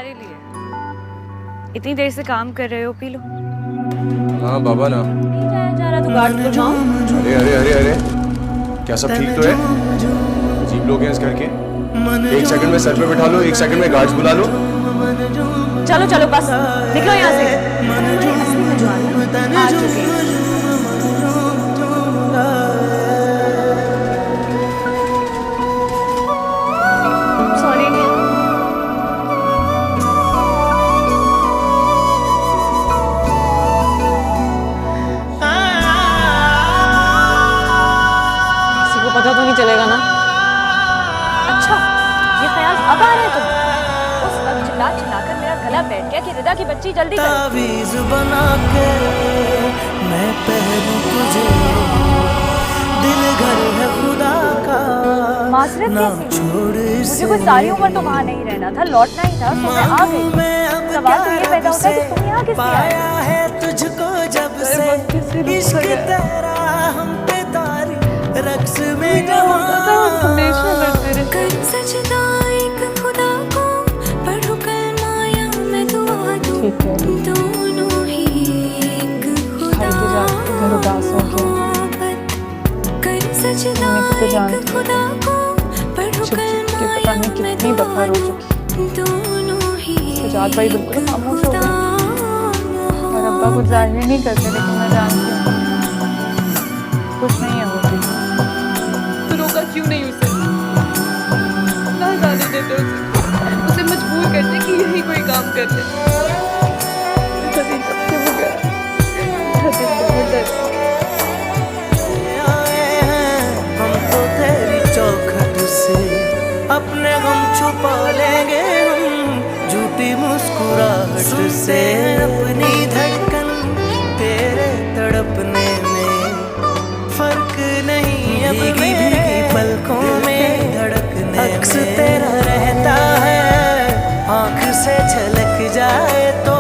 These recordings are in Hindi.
तुम्हारे लिए। इतनी देर से काम कर रहे हो, पी लो। हाँ बाबा ना। नहीं जाया जा रहा तो गार्ड को बुलाओ। अरे अरे अरे अरे, क्या सब ठीक तो है? अजीब लोग हैं इस घर के। 1 सेकंड में सर पे बिठा लो, 1 सेकंड में गार्ड्स बुला लो। चलो चलो बस निकलो यहाँ से। असली मजवार आ चुके हैं। सॉरी। किसी को पता तो नहीं चलेगा ना? अच्छा, ये ख्याल अब आ रहा है तुम्हें? उस वक्त चिल्ला चिल्लाकर मेरा गला बैठ गया कि रिदा की बच्ची जल्दी करो। तावीज़ बना के मैं पहनूं तुझे, दिल घर है खुदा का। माजरत कैसी? मुझे कोई सारी उम्र तो वहाँ नहीं रहना था, लौटना ही था, तो मैं आ गई। सवाल तो ये पैदा होता है कि तुम यहाँ किस लिए आए? है तुझको जब से इश्क तेरा हम पे तारी रक्स में सजदा एक खुदा को पढ़ो कलमा या मैं दुआ दूं, दोनों ही एक खुदा कर सजदा एक खुदा को पढ़ो कलमा या मैं दुआ दूं, दोनों ही सजाद भाई बिल्कुल खामोश हो गए और अब्बा कुछ जाहिर नहीं करते, लेकिन मैं जानती हूँ कुछ नहीं है होती। तो रोका क्यों नहीं उसे? ना जाने देते उसे मजबूर करते कि यही कोई काम कर ले। कभी सबसे वो गया, कभी जबरदस्त। हम तो तेरी चौखट से अपने गम छुपा लेंगे, हम झूठी मुस्कुराहट से अपनी धड़कन तेरे तड़पने में फर्क नहीं अब भीगी पलकों में धड़कने अक्स तेरा रहता है, आँख से झलक जाए तो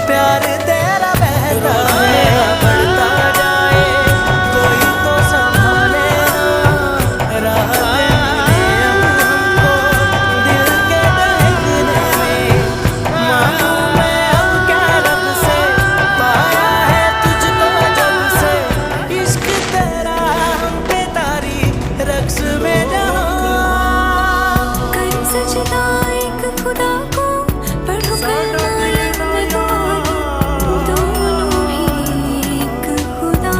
प्यार तेरा बहता है, बढ़ता जाए कोई तो संभाले ना, राह दे हमको दिल के दहकने में। मांगू मैं अब क्या रब से, पाया है तुझको जब से इश्क तेरा हम पे तारी रक्स में जहाँ। कर सजदा एक खुदा को पढ़ो कलमा या मैं दुआ दूं, दोनों ही एक खुदा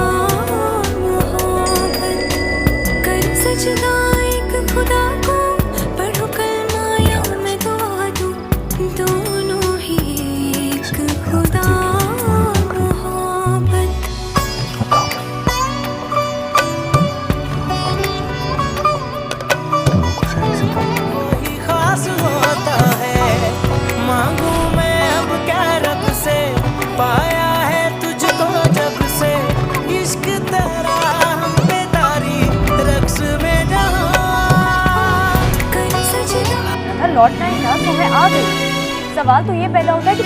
मोहब्बत। कर सजदा एक खुदा को पढ़ो कलमा या मैं दुआ दूं, दोनों ही एक खुदा मोहब्बत। वही खास होता है, मांगू मैं अब क्या रब से, पाया है तुझको जब से इश्क तेरा हम पे तारी रक्स में जहाँ। कर सजदा लौटना ही था, तो मैं आ गई। सवाल तो ये पैदा होता है कि